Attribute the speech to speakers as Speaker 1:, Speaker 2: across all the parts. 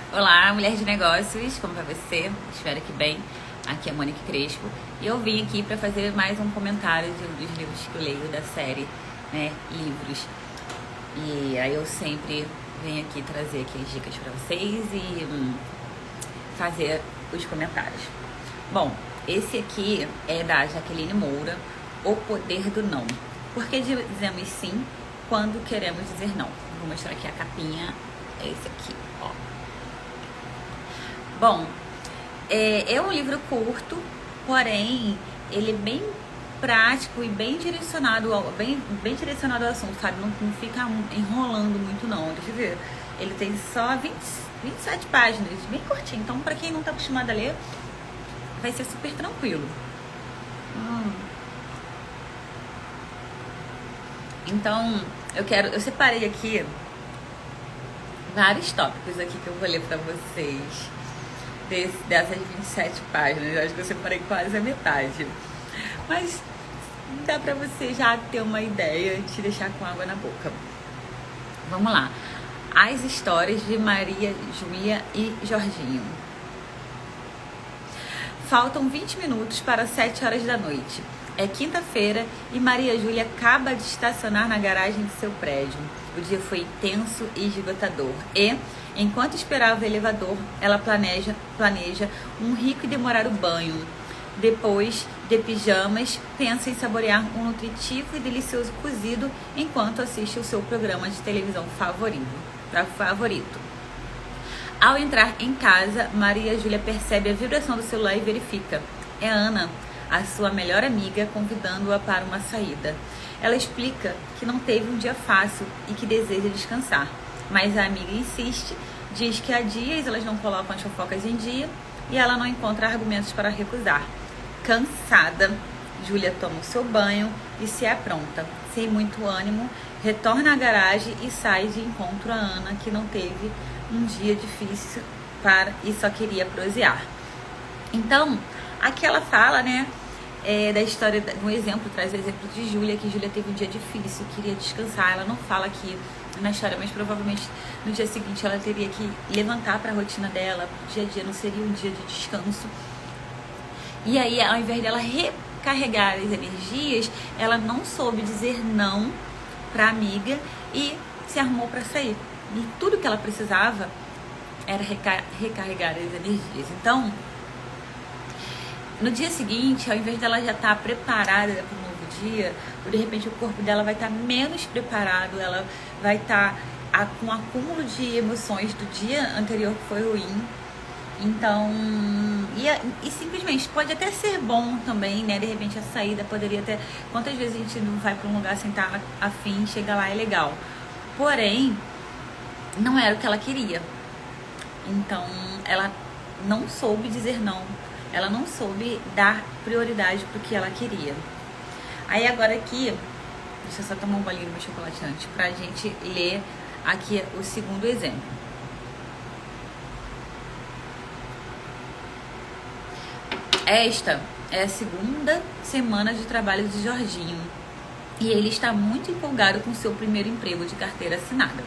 Speaker 1: Olá, mulher de negócios, como vai você? Espero que bem. Aqui é a Mônica Crespo e eu vim aqui para fazer mais um comentário dos livros que eu leio da série, né, livros. E aí eu sempre venho aqui trazer aquelas dicas para vocês e fazer os comentários. Bom, esse aqui é da Jaqueline Moura, O Poder do Não. Por que dizemos sim quando queremos dizer não? Vou mostrar aqui a capinha, é esse aqui, ó. Bom, é um livro curto, porém ele é bem prático e bem direcionado ao assunto, sabe? Não fica enrolando muito não. Deixa eu ver. Ele tem só 27 páginas, bem curtinho. Então, para quem não tá acostumado a ler, vai ser super tranquilo. Então, eu separei aqui vários tópicos aqui que eu vou ler para vocês. Dessas 27 páginas, eu acho que eu separei quase a metade. Mas dá pra você já ter uma ideia e te deixar com água na boca. Vamos lá. As histórias de Maria, Júlia e Jorginho. Faltam 20 minutos para 7 horas da noite. É quinta-feira e Maria Júlia acaba de estacionar na garagem de seu prédio. O dia foi intenso e esgotador. E, enquanto esperava o elevador, ela planeja um rico e demorado banho. Depois, de pijamas, pensa em saborear um nutritivo e delicioso cozido enquanto assiste o seu programa de televisão favorito. Ao entrar em casa, Maria Júlia percebe a vibração do celular e verifica. É Ana, a sua melhor amiga, convidando-a para uma saída. Ela explica que não teve um dia fácil e que deseja descansar. Mas a amiga insiste, diz que há dias elas não colocam as fofocas em dia e ela não encontra argumentos para recusar. Cansada, Júlia toma o seu banho e se apronta. Sem muito ânimo, retorna à garagem e sai de encontro a Ana, que não teve um dia difícil e só queria prosear. Então, aqui ela fala, né, da história, no exemplo, traz o exemplo de Júlia, que Júlia teve um dia difícil, queria descansar. Ela não fala aqui na história, mas provavelmente no dia seguinte ela teria que levantar para a rotina dela, o dia a dia não seria um dia de descanso. E aí, ao invés dela recarregar as energias, ela não soube dizer não para a amiga e se arrumou para sair. E tudo que ela precisava era recarregar as energias. Então, no dia seguinte, ao invés dela já estar preparada para um novo dia, ou de repente o corpo dela vai estar menos preparado, ela vai estar com um acúmulo de emoções do dia anterior que foi ruim. Então, e simplesmente pode até ser bom também, né? De repente a saída poderia ter. Quantas vezes a gente não vai para um lugar sem estar afim, chega lá, é legal. Porém, não era o que ela queria. Então, ela não soube dizer não. Ela não soube dar prioridade pro que ela queria. Aí agora aqui, deixa eu só tomar um bolinho do meu chocolate antes, pra gente ler aqui o segundo exemplo. Esta é a segunda semana de trabalho de Jorginho e ele está muito empolgado com seu primeiro emprego de carteira assinada.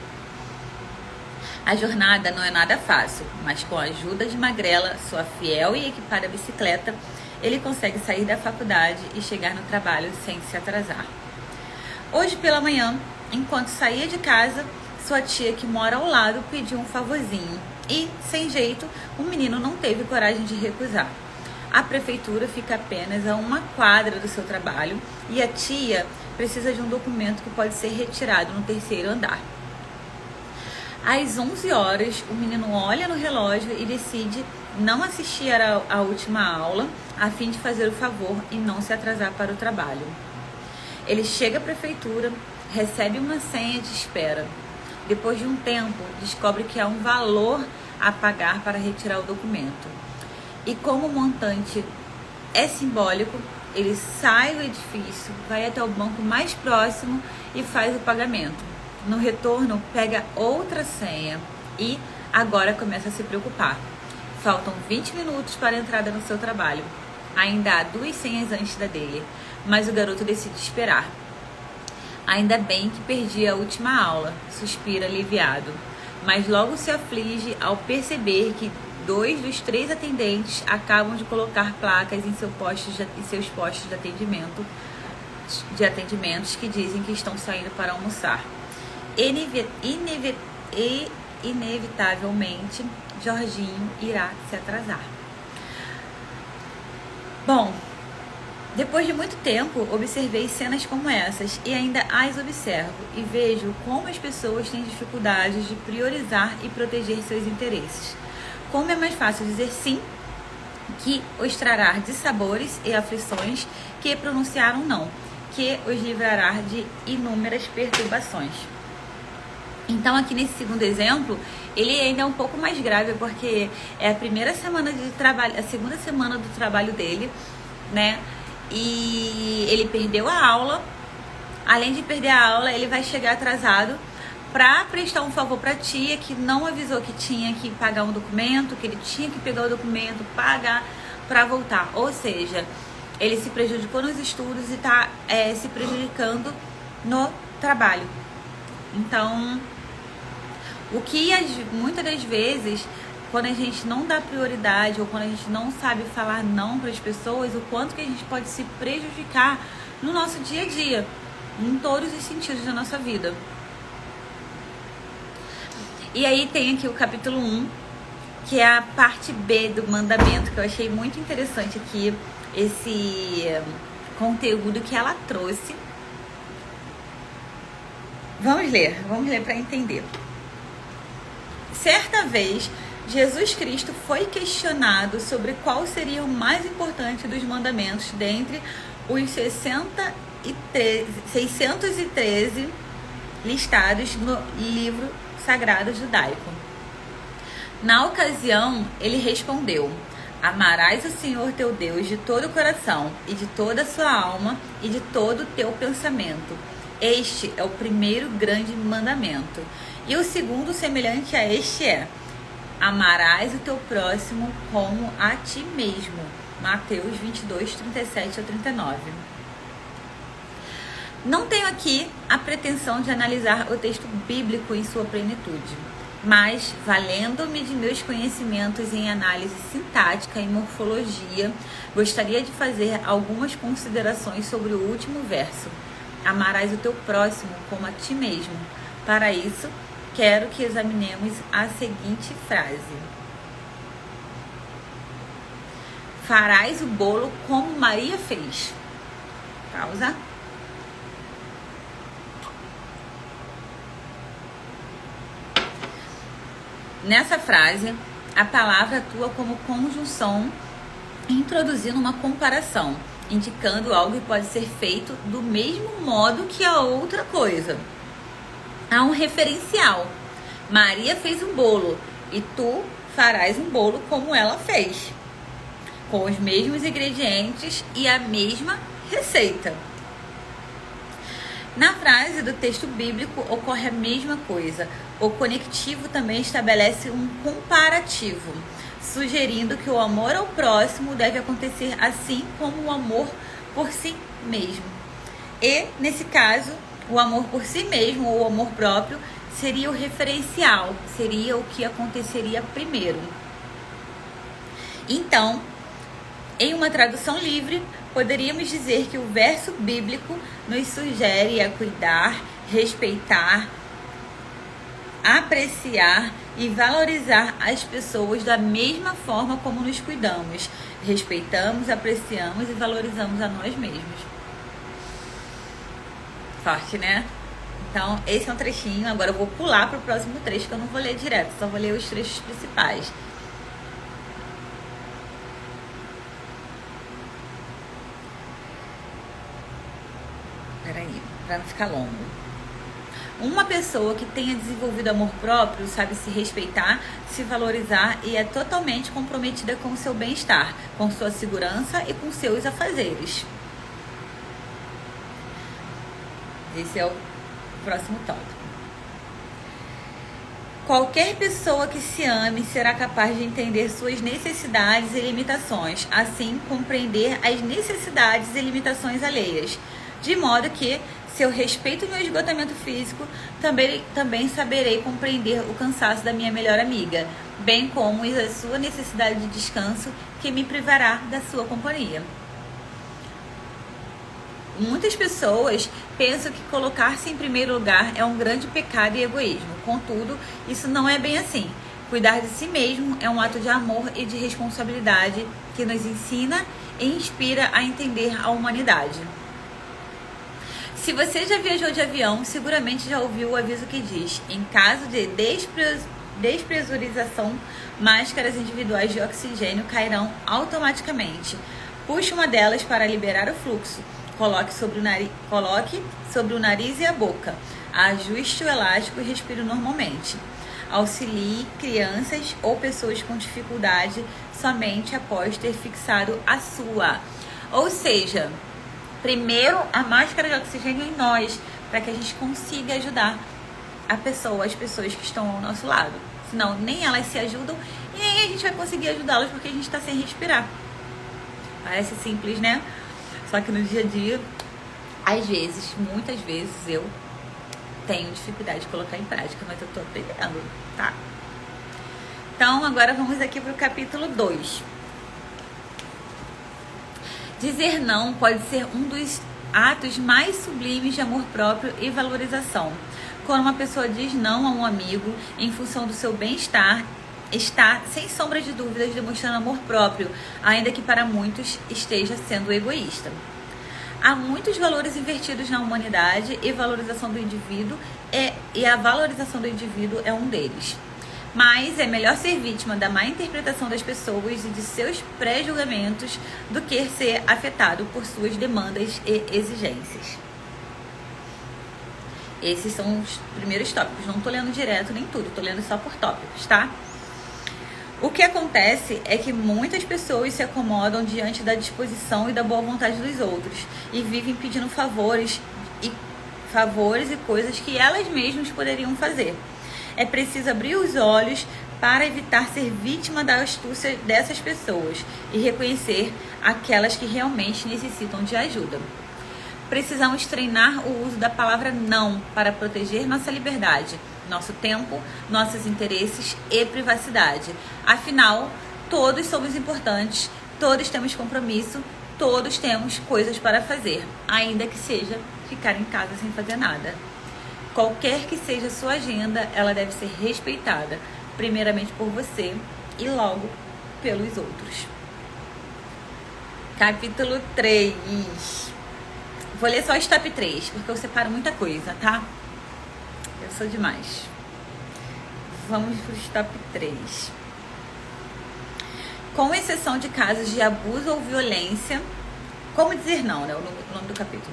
Speaker 1: A jornada não é nada fácil, mas com a ajuda de Magrela, sua fiel e equipada bicicleta, ele consegue sair da faculdade e chegar no trabalho sem se atrasar. Hoje pela manhã, enquanto saía de casa, sua tia que mora ao lado pediu um favorzinho e, sem jeito, o menino não teve coragem de recusar. A prefeitura fica apenas a uma quadra do seu trabalho e a tia precisa de um documento que pode ser retirado no terceiro andar. Às 11 horas, o menino olha no relógio e decide não assistir à última aula a fim de fazer o favor e não se atrasar para o trabalho. Ele chega à prefeitura, recebe uma senha de espera. Depois de um tempo, descobre que há um valor a pagar para retirar o documento. E como o montante é simbólico, ele sai do edifício, vai até o banco mais próximo e faz o pagamento. No retorno, pega outra senha e agora começa a se preocupar. Faltam 20 minutos para a entrada no seu trabalho. Ainda há 2 senhas antes da dele, mas o garoto decide esperar. Ainda bem que perdi a última aula, suspira aliviado. mas logo se aflige ao perceber que 2 dos 3 atendentes acabam de colocar placas em seus postos de atendimentos que dizem que estão saindo para almoçar. Inevitavelmente, Jorginho irá se atrasar. Bom, depois de muito tempo, observei cenas como essas e ainda as observo e vejo como as pessoas têm dificuldades de priorizar e proteger seus interesses. Como é mais fácil dizer sim, que os trará de sabores e aflições, que pronunciar um não, que os livrará de inúmeras perturbações. Então, aqui nesse segundo exemplo, ele ainda é um pouco mais grave, porque é a primeira semana de trabalho, a segunda semana do trabalho dele, né? E ele perdeu a aula. Além de perder a aula, ele vai chegar atrasado para prestar um favor para a tia, que não avisou que tinha que pagar um documento, que ele tinha que pegar o documento, pagar para voltar. Ou seja, ele se prejudicou nos estudos e está se prejudicando no trabalho. Então, o que muitas das vezes, quando a gente não dá prioridade ou quando a gente não sabe falar não para as pessoas, o quanto que a gente pode se prejudicar no nosso dia a dia, em todos os sentidos da nossa vida. E aí tem aqui o capítulo 1, que é a parte B do mandamento, que eu achei muito interessante aqui, esse conteúdo que ela trouxe. Vamos ler para entender. Certa vez, Jesus Cristo foi questionado sobre qual seria o mais importante dos mandamentos dentre os 613 listados no livro sagrado judaico. Na ocasião, ele respondeu: amarás o Senhor teu Deus de todo o coração e de toda a sua alma e de todo o teu pensamento. Este é o primeiro grande mandamento. E o segundo, semelhante a este, é: amarás o teu próximo como a ti mesmo. Mateus 22, 37 a 39. Não tenho aqui a pretensão de analisar o texto bíblico em sua plenitude, mas, valendo-me de meus conhecimentos em análise sintática e morfologia, gostaria de fazer algumas considerações sobre o último verso: amarás o teu próximo como a ti mesmo. Para isso, quero que examinemos a seguinte frase: farás o bolo como Maria fez. Pausa. Nessa frase, a palavra atua como conjunção, introduzindo uma comparação, indicando algo que pode ser feito do mesmo modo que a outra coisa. Há um referencial. Maria fez um bolo e tu farás um bolo como ela fez, com os mesmos ingredientes e a mesma receita. Na frase do texto bíblico ocorre a mesma coisa. O conectivo também estabelece um comparativo, sugerindo que o amor ao próximo deve acontecer assim como o amor por si mesmo. E, nesse caso, o amor por si mesmo ou o amor próprio seria o referencial, seria o que aconteceria primeiro. Então, em uma tradução livre, poderíamos dizer que o verso bíblico nos sugere a cuidar, respeitar, apreciar e valorizar as pessoas da mesma forma como nos cuidamos, respeitamos, apreciamos e valorizamos a nós mesmos. Forte, né? Então, esse é um trechinho. Agora eu vou pular para o próximo trecho, que eu não vou ler direto, só vou ler os trechos principais. Peraí, para não ficar longo. Uma pessoa que tenha desenvolvido amor próprio sabe se respeitar, se valorizar e é totalmente comprometida com o seu bem-estar, com sua segurança e com seus afazeres. Esse é o próximo tópico. Qualquer pessoa que se ame será capaz de entender suas necessidades e limitações, assim compreender as necessidades e limitações alheias, de modo que Se eu respeito meu esgotamento físico, também saberei compreender o cansaço da minha melhor amiga, bem como a sua necessidade de descanso que me privará da sua companhia. Muitas pessoas pensam que colocar-se em primeiro lugar é um grande pecado e egoísmo. Contudo, isso não é bem assim. Cuidar de si mesmo é um ato de amor e de responsabilidade que nos ensina e inspira a entender a humanidade. Se você já viajou de avião, seguramente já ouviu o aviso que diz: em caso de despressurização, máscaras individuais de oxigênio cairão automaticamente. Puxe uma delas para liberar o fluxo. Coloque sobre o nariz e a boca. Ajuste o elástico e respire normalmente. Auxilie crianças ou pessoas com dificuldade somente após ter fixado a sua. Ou seja, primeiro a máscara de oxigênio em nós, para que a gente consiga ajudar as pessoas que estão ao nosso lado. Senão nem elas se ajudam e nem a gente vai conseguir ajudá-las porque a gente está sem respirar. Parece simples, né? Só que no dia a dia, às vezes, muitas vezes, eu tenho dificuldade de colocar em prática, mas eu tô aprendendo, tá? Então, agora vamos aqui pro capítulo 2. Dizer não pode ser um dos atos mais sublimes de amor próprio e valorização. Quando uma pessoa diz não a um amigo em função do seu bem-estar, está, sem sombra de dúvidas, demonstrando amor próprio, ainda que para muitos esteja sendo egoísta. Há muitos valores invertidos na humanidade e valorização do indivíduo e a valorização do indivíduo é um deles. Mas é melhor ser vítima da má interpretação das pessoas e de seus pré-julgamentos do que ser afetado por suas demandas e exigências. Esses são os primeiros tópicos. Não tô lendo direto nem tudo, tô lendo só por tópicos, tá? O que acontece é que muitas pessoas se acomodam diante da disposição e da boa vontade dos outros e vivem pedindo favores e coisas que elas mesmas poderiam fazer. É preciso abrir os olhos para evitar ser vítima da astúcia dessas pessoas e reconhecer aquelas que realmente necessitam de ajuda. Precisamos treinar o uso da palavra não para proteger nossa liberdade, nosso tempo, nossos interesses e privacidade. Afinal, todos somos importantes, todos temos compromisso, todos temos coisas para fazer, ainda que seja ficar em casa sem fazer nada. Qualquer que seja a sua agenda, ela deve ser respeitada, primeiramente por você e logo pelos outros. Capítulo 3. Vou ler só os top 3, porque eu separo muita coisa, tá? Eu sou demais. Vamos para os top 3. Com exceção de casos de abuso ou violência, como dizer não, né? O nome do capítulo.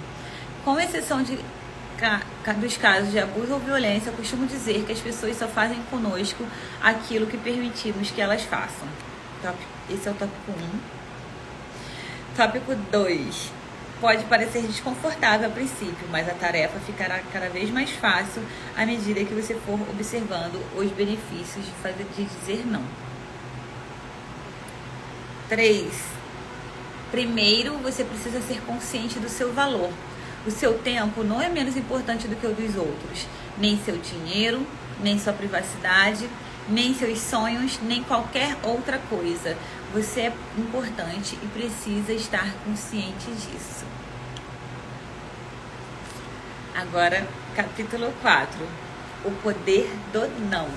Speaker 1: Com exceção dos casos de abuso ou violência, eu costumo dizer que as pessoas só fazem conosco aquilo que permitimos que elas façam. Esse é o tópico 1. Tópico 2. Pode parecer desconfortável a princípio, mas a tarefa ficará cada vez mais fácil à medida que você for observando os benefícios de dizer não. 3. Primeiro, você precisa ser consciente do seu valor. O seu tempo não é menos importante do que o dos outros. Nem seu dinheiro, nem sua privacidade, nem seus sonhos, nem qualquer outra coisa. Você é importante e precisa estar consciente disso. Agora, capítulo 4. O poder do não.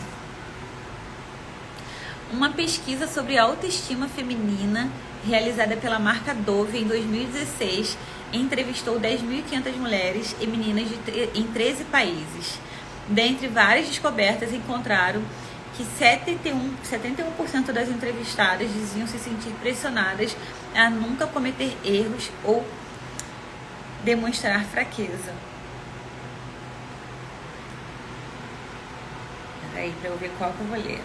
Speaker 1: Uma pesquisa sobre autoestima feminina realizada pela marca Dove em 2016 entrevistou 10.500 mulheres e meninas em 13 países. Dentre várias descobertas, encontraram que 71% das entrevistadas diziam se sentir pressionadas a nunca cometer erros ou demonstrar fraqueza. Peraí, para eu ver qual que eu vou ler.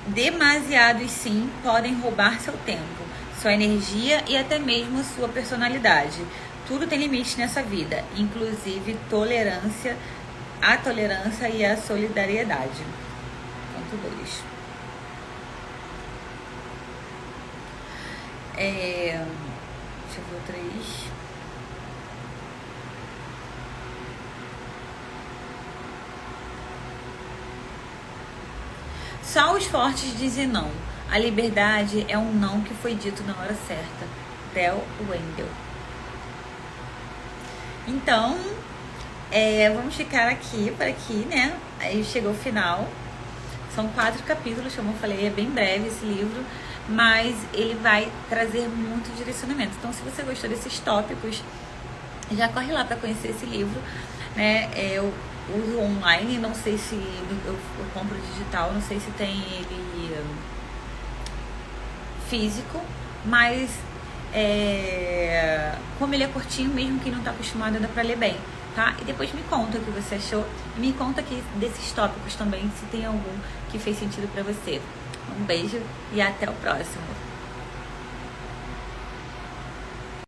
Speaker 1: Demasiados sim podem roubar seu tempo, sua energia e até mesmo a sua personalidade. Tudo tem limite nessa vida, inclusive a tolerância e a solidariedade. Ponto 2. Deixa eu ver outras. Só os fortes dizem não. A liberdade é um não que foi dito na hora certa. Del Wendel. Então, vamos ficar aqui, né? Aí chegou o final. São 4 capítulos, como eu falei, é bem breve esse livro, mas ele vai trazer muito direcionamento. Então, se você gostou desses tópicos, já corre lá para conhecer esse livro, né? Eu uso online, não sei se eu compro digital, não sei se tem ele físico, mas como ele é curtinho, mesmo quem não está acostumado, dá para ler bem. Tá? E depois me conta o que você achou e me conta aqui desses tópicos também, se tem algum que fez sentido para você. Um beijo e até o próximo.